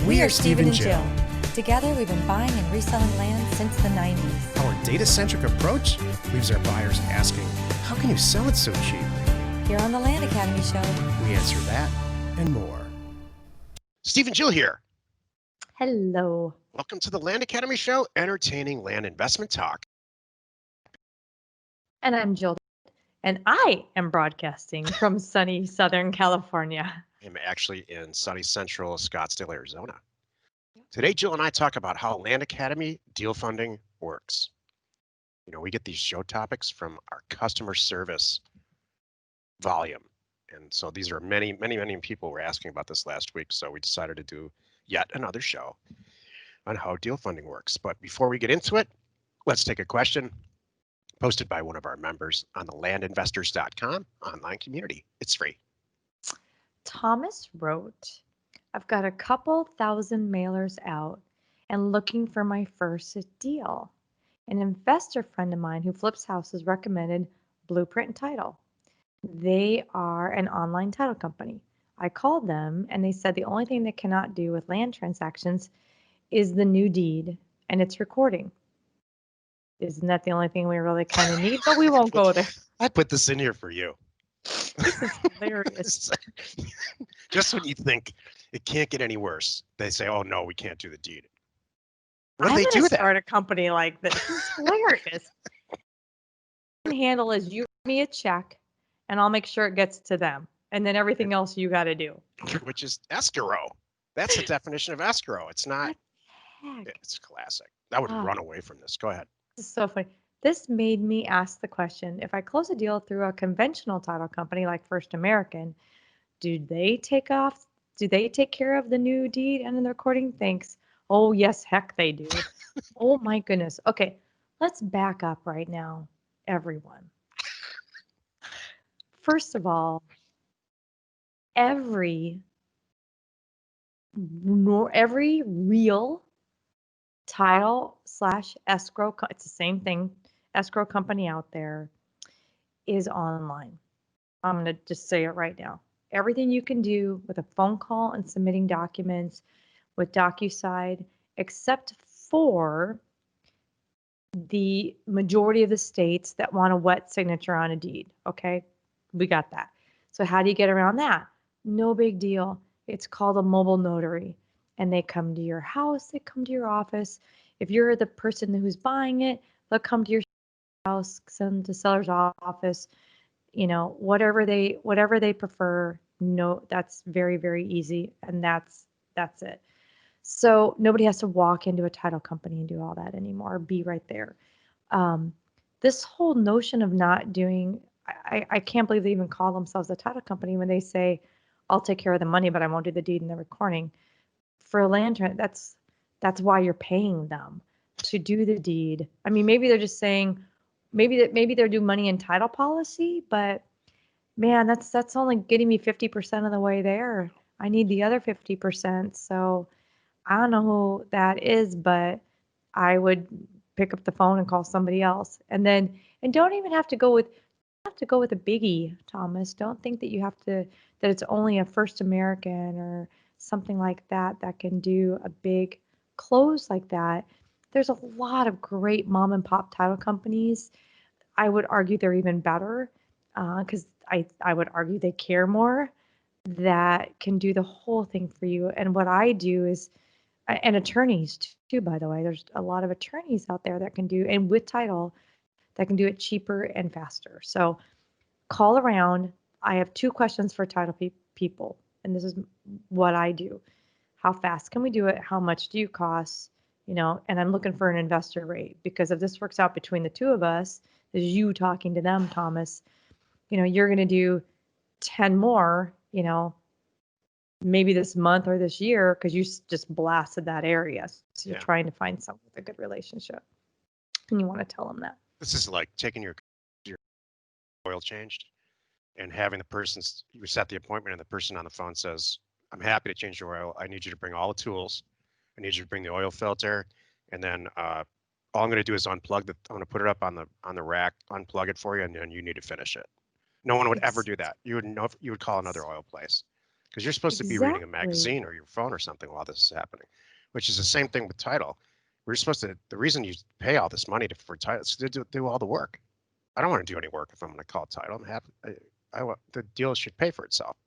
We are Steve and Jill. Together, we've been buying and reselling land since the 90s. Our data-centric approach leaves our buyers asking, how can you sell it so cheap? Here on the Land Academy Show, We answer that and more. Steve and Jill here. hello. Welcome to the Land Academy Show, entertaining land investment talk. And I'm Jill. And I am broadcasting from sunny Southern California. I'm actually in sunny Central Scottsdale, Arizona. Today, Jill and I talk about how Land Academy deal funding works. You know, we get these show topics from our customer service volume. And so these are many people were asking about this last week. So we decided to do yet another show on how deal funding works. But before we get into it, let's take a question posted by one of our members on the landinvestors.com online community. It's free. Thomas wrote, I've got a couple thousand mailers out and looking for my first deal. An investor friend of mine who flips houses recommended Blueprint Title. They are an online title company. I called them and they said the only thing they cannot do with land transactions is the new deed and its recording. Isn't that the only thing we really kind of need? But we won't go there. I put this in here for you. This is hilarious. Just when you think it can't get any worse, they say, oh no, we can't do the deed. When I'm they gonna do that, start a company like this. This is hilarious. What I can handle is you write me a check and I'll make sure it gets to them. And then everything else you got to do. which is escrow. That's the definition of escrow. It's not, Heck, it's classic. I would Ah. run away from this. Go ahead. this is so funny. This made me ask the question, if I close a deal through a conventional title company like First American, do they take care of the new deed and the recording? Thanks. Oh, yes, heck they do. Oh my goodness. Okay, let's back up right now, everyone. First of all, every real title / escrow, it's the same thing, escrow company out there is online. I'm going to just say it right now. Everything you can do with a phone call and submitting documents with DocuSign, except for the majority of the states that want a wet signature on a deed. Okay, we got that. So how do you get around that? No big deal. It's called a mobile notary, and they come to your house, they come to your office. If you're the person who's buying it, they'll come to your house, send to seller's office, you know, whatever they prefer. No, that's very easy, and that's it. So nobody has to walk into a title company and do all that anymore. Be right there. This whole notion of not doing, I can't believe they even call themselves a title company when they say, I'll take care of the money, but I won't do the deed and the recording. For a land that's why you're paying them to do the deed. I mean, maybe they're just saying, maybe they're doing money and title policy, but man, that's only getting me 50% of the way there. I need the other 50%. So I don't know who that is, but I would pick up the phone and call somebody else. And don't even have to go with a biggie, Thomas. Don't think that you have to, that it's only a First American or something like that can do a big close like that. There's a lot of great mom and pop title companies. I would argue they're even better because I would argue they care more, that can do the whole thing for you. And what I do is, and attorneys too, by the way, there's a lot of attorneys out there that can do, and with title, that can do it cheaper and faster. So call around. I have 2 questions for title people, and this is what I do. How fast can we do it? How much do you cost? You know, and I'm looking for an investor rate, because if this works out between the 2 of us, is you talking to them, Thomas, you know, you're going to do 10 more, you know, maybe this month or this year, because you just blasted that area. So you're trying to find someone with a good relationship, and you want to tell them that. This is like taking your oil changed and having the person, you set the appointment and the person on the phone says, I'm happy to change your oil. I need you to bring all the tools. I need you to bring the oil filter. And then all I'm going to do is unplug I'm going to put it up on the rack, unplug it for you, and then you need to finish it. No one would ever do that. You would call another oil place. because you're supposed to be reading a Exactly. magazine or your phone or something while this is happening, which is the same thing with title. We're supposed to, the reason you pay all this money for title is to do all the work. I don't want to do any work if I'm going to call title. I'm happy. I want the deal should pay for itself.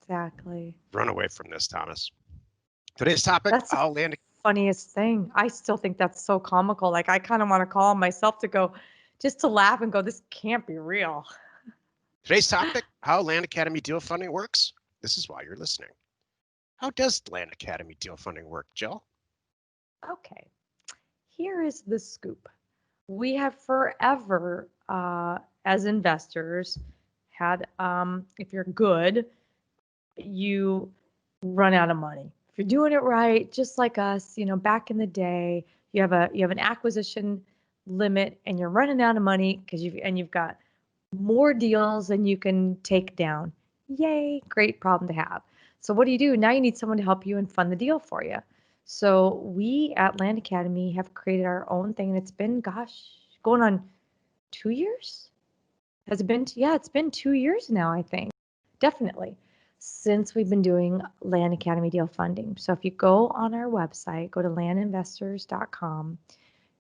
Exactly. Run away from this, Thomas. Today's topic, That's the how land. funniest thing. I still think that's so comical. Like I kind of want to call myself to go, just to laugh and go, this can't be real. Today's topic, how Land Academy deal funding works. This is why you're listening. How does Land Academy deal funding work, Jill? Okay, here is the scoop. We have forever, as investors, had, if you're good, you run out of money. If you're doing it right, just like us, back in the day, you have an acquisition limit and you're running out of money because you've got more deals than you can take down. Yay, great problem to have. So what do? Now you need someone to help you and fund the deal for you. So we at Land Academy have created our own thing, and it's been, gosh, going on 2 years. Has it been? Yeah, it's been 2 years now, I think. Definitely. Since we've been doing Land Academy deal funding. So if you go on our website, go to landinvestors.com,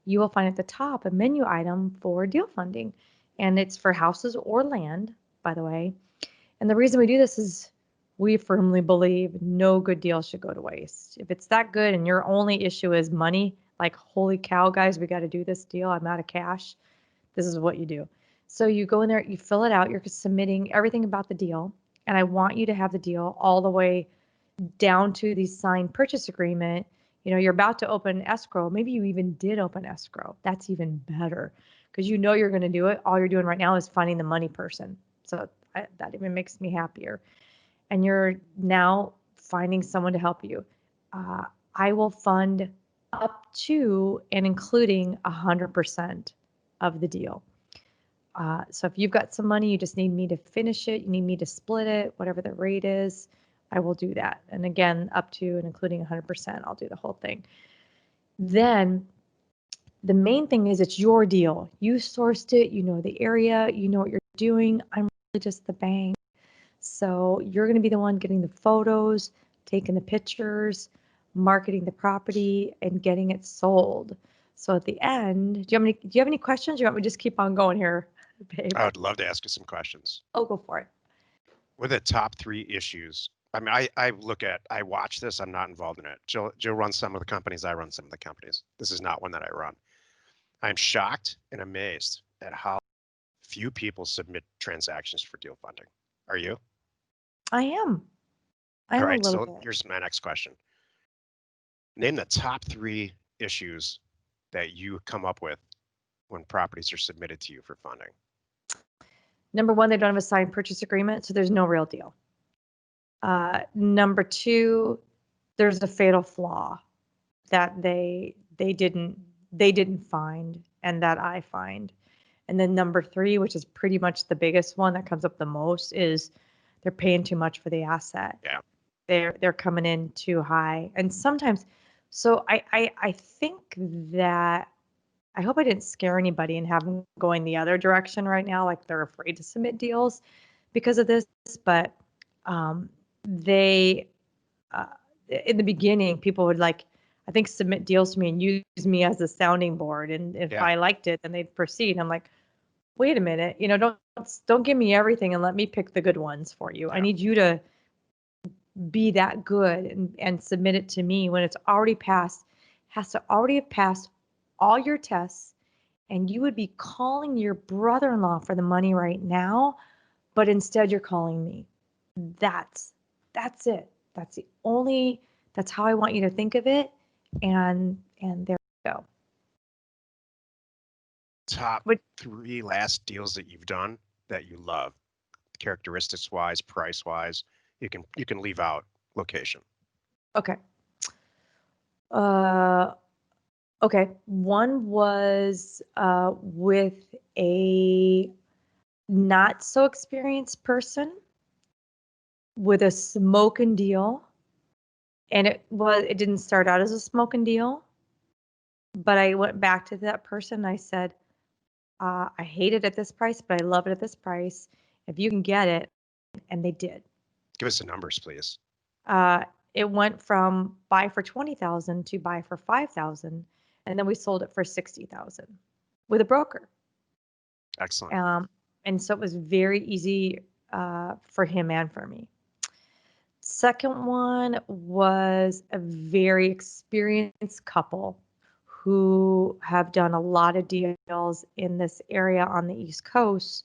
you will find at the top a menu item for deal funding. And it's for houses or land, by the way. And the reason we do this is we firmly believe no good deal should go to waste. If it's that good and your only issue is money, like, holy cow, guys, we got to do this deal, I'm out of cash, this is what you do. So you go in there, you fill it out, you're submitting everything about the deal. And I want you to have the deal all the way down to the signed purchase agreement. You're about to open escrow. Maybe you even did open escrow. That's even better because you're going to do it. All you're doing right now is finding the money person. So that even makes me happier. And you're now finding someone to help you. I will fund up to and including 100% of the deal. So if you've got some money, you just need me to finish it, you need me to split it, whatever the rate is, I will do that. And again, up to and including 100%, I'll do the whole thing. Then the main thing is it's your deal. You sourced it, you know the area, you know what you're doing. I'm really just the bank. So you're going to be the one getting the photos, taking the pictures, marketing the property, and getting it sold. So at the end, do you have any questions? Or you want me to just keep on going here, babe? I would love to ask you some questions. Oh, go for it. What are the top 3 issues? I mean, I watch this. I'm not involved in it. Jill runs some of the companies. I run some of the companies. This is not one that I run. I'm shocked and amazed at how few people submit transactions for deal funding. Are you? I am. I All am a right. little So bit. here's my next question. Name the top 3 issues that you come up with when properties are submitted to you for funding. Number one, they don't have a signed purchase agreement, so there's no real deal. Number two, there's a fatal flaw that they didn't find and that I find. And then number three, which is pretty much the biggest one that comes up the most, is they're paying too much for the asset. Yeah. They're coming in too high. And sometimes, so I think that, I hope I didn't scare anybody and have them going the other direction right now, like they're afraid to submit deals because of this. But they, in the beginning, people would, like, I think, submit deals to me and use me as a sounding board. And if Yeah. I liked it, then they'd proceed. I'm like, wait a minute, don't give me everything and let me pick the good ones for you. I Yeah. need you to be that good and submit it to me when it's already passed, has to already have passed all your tests, and you would be calling your brother-in-law for the money right now, but instead you're calling me. That's it. That's how I want you to think of it. And there you go. Top But 3 last deals that you've done that you love, characteristics wise, price wise. You can leave out location. okay. Okay. One was with a not so experienced person with a smoking deal. And it didn't start out as a smoking deal, but I went back to that person and I said, I hate it at this price, but I love it at this price. If you can get it. And they did. Give us the numbers, please. It went from buy for 20,000 to buy for 5,000, and then we sold it for 60,000 with a broker. Excellent. And so it was very easy for him and for me. Second one was a very experienced couple who have done a lot of deals in this area on the East Coast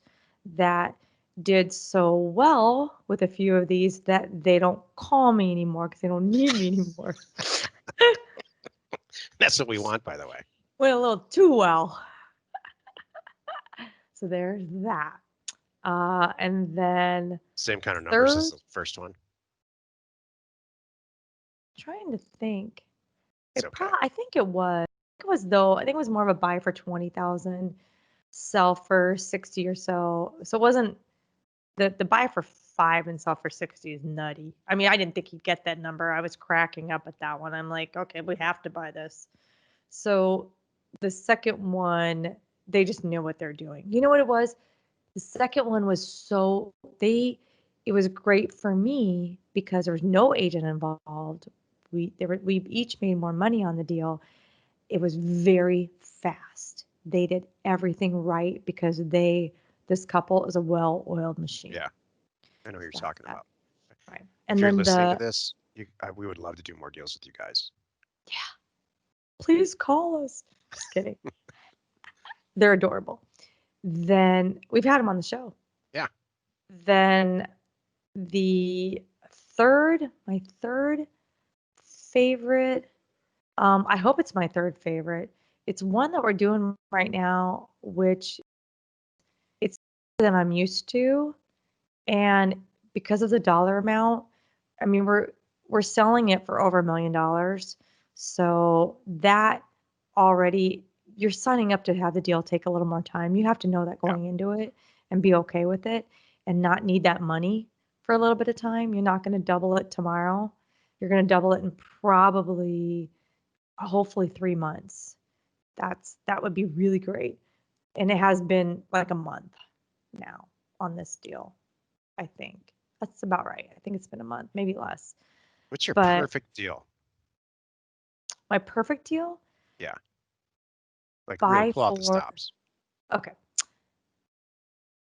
that did so well with a few of these that they don't call me anymore because they don't need me anymore. That's what we want, by the way. Went a little too well. So there's that. And then Same kind of numbers as third, the first one. trying to think. It's okay. I think it was. I think it was more of a buy for 20,000, sell for 60 or so. So it wasn't the buy for 5 and sell for 60 is nutty. I mean, I didn't think he'd get that number. I was cracking up at that one. I'm like, okay, we have to buy this. So the second one, they just knew what they're doing. You know what it was? The second one was it was great for me because there was no agent involved. We each made more money on the deal. It was very fast. They did everything right because this couple is a well-oiled machine. Yeah, I know what you're talking about. Right. If And you're then listening to this, we would love to do more deals with you guys. yeah, please call us. Just kidding. They're adorable. Then we've had them on the show. Yeah. Then my third favorite, I hope it's my third favorite. It's one that we're doing right now, which it's than I'm used to. And because of the dollar amount, I mean, we're selling it for over $1 million. So that already, you're signing up to have the deal take a little more time. You have to know that Yeah. going into it and be okay with it and not need that money for a little bit of time. You're not going to double it tomorrow. You're going to double it in probably, hopefully 3 months. That would be really great. And it has been like a month now on this deal. I think that's about right. I think it's been a month, maybe less. What's your But perfect deal? my perfect deal? Yeah. Like really Buy pull out the for, stops. okay.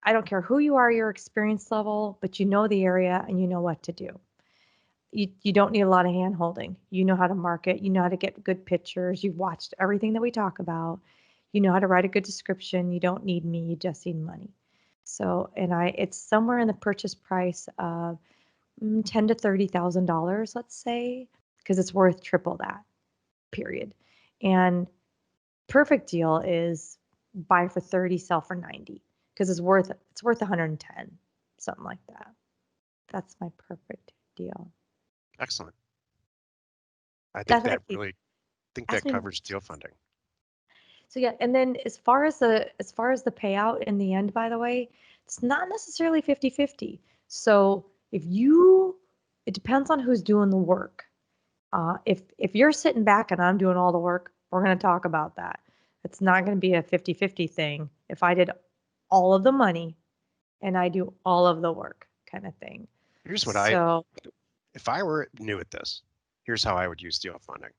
I don't care who you are, your experience level, but you know the area and you know what to do. You don't need a lot of hand holding. You know how to market, you know how to get good pictures, you've watched everything that we talk about, you know how to write a good description, you don't need me, you just need money. So, it's somewhere in the purchase price of $10,000 to $30,000, let's say, because it's worth triple that, period. And perfect deal is buy for 30, sell for 90, because it's worth 110, something like that. That's my perfect deal. Excellent. I think That's what I that keep. really think Ask that me more covers deal questions. funding. So yeah, and then as far as the payout in the end, by the way, it's not necessarily 50-50. So it depends on who's doing the work. If you're sitting back and I'm doing all the work, we're going to talk about that. It's not going to be a 50-50 thing. If I did all of the money and I do all of the work kind of thing. Here's what if I were new at this, here's how I would use deal funding.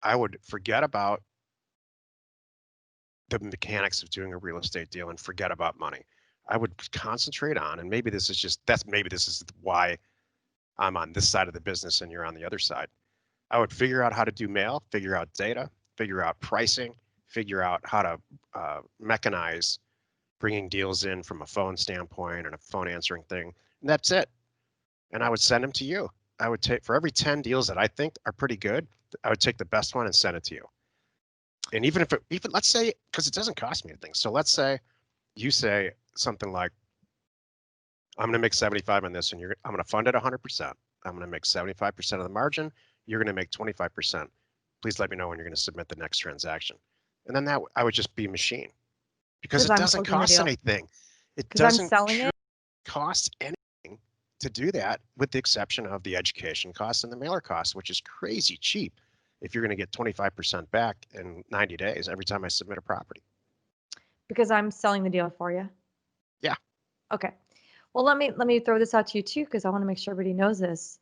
I would forget about the mechanics of doing a real estate deal and forget about money. I would concentrate on, and maybe this is why I'm on this side of the business and you're on the other side. I would figure out how to do mail, figure out data, figure out pricing, figure out how to mechanize bringing deals in from a phone standpoint and a phone answering thing. And that's it. And I would send them to you. I would take, for every 10 deals that I think are pretty good, I would take the best one and send it to you. And even let's say, because it doesn't cost me anything. So let's say you say something like, I'm going to make 75 on this and I'm going to fund it 100%. I'm going to make 75% of the margin. You're going to make 25%. Please let me know when you're going to submit the next transaction. And then I would just be a machine because it I'm doesn't closing the cost deal. anything. It Because I'm doesn't selling it. cost anything to do that, with the exception of the education costs and the mailer costs, which is crazy cheap if you're going to get 25% back in 90 days every time I submit a property. Because I'm selling the deal for you. Yeah. Okay. Well, let me throw this out to you too, because I want to make sure everybody knows this.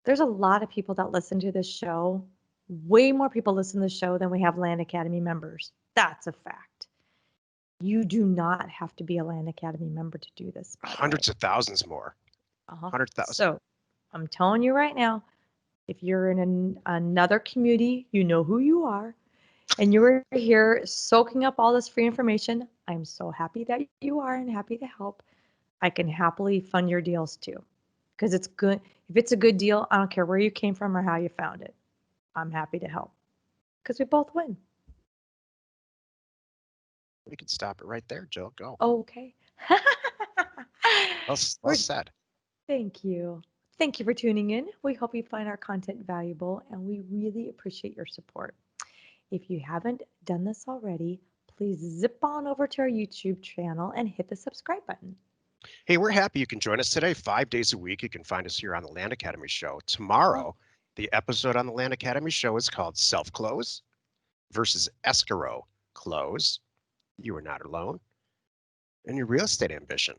There's a lot of people that listen to this show. Way more people listen to the show than we have Land Academy members. That's a fact. You do not have to be a Land Academy member to do this, by the way. Hundreds of thousands more. Uh-huh. 100,000. So I'm telling you right now, if you're in another community, you know who you are, and you're here soaking up all this free information, I'm so happy that you are and happy to help. I can happily fund your deals too, because it's good. If it's a good deal, I don't care where you came from or how you found it. I'm happy to help because we both win. We can stop it right there, Jill. Go. Okay. Well, well We're, said. thank you. Thank you for tuning in. We hope you find our content valuable and we really appreciate your support. If you haven't done this already, please zip on over to our YouTube channel and hit the subscribe button. Hey, we're happy you can join us today. 5 days a week, you can find us here on the Land Academy Show. Oh, Tomorrow, the episode on the Land Academy Show is called Self Close versus Escrow Close. You are not alone. And your real estate ambition.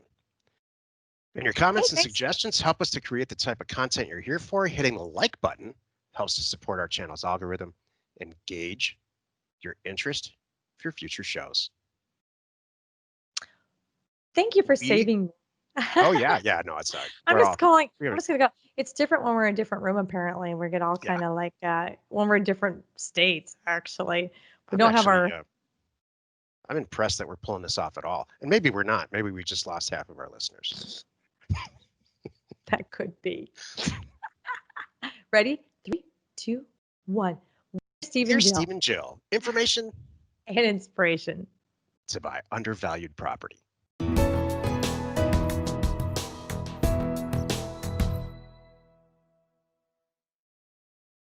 And your comments and thanks. suggestions help us to create the type of content you're here for. Hitting the like button helps to support our channel's algorithm and gauge your interest for future shows. Thank you for We, saving me. oh yeah, no, it's I'm we're just all calling. we're I'm gonna, just gonna go. It's different when we're in a different room. Apparently, we get all yeah. kind of like when we're in different states. Actually, we I'm don't have actually our. I'm impressed that we're pulling this off at all. And maybe we're not. Maybe we just lost half of our listeners. That could be. Ready? 3, 2, 1. Steve and Here's Jill Steve and Jill. Information and inspiration. to buy undervalued property.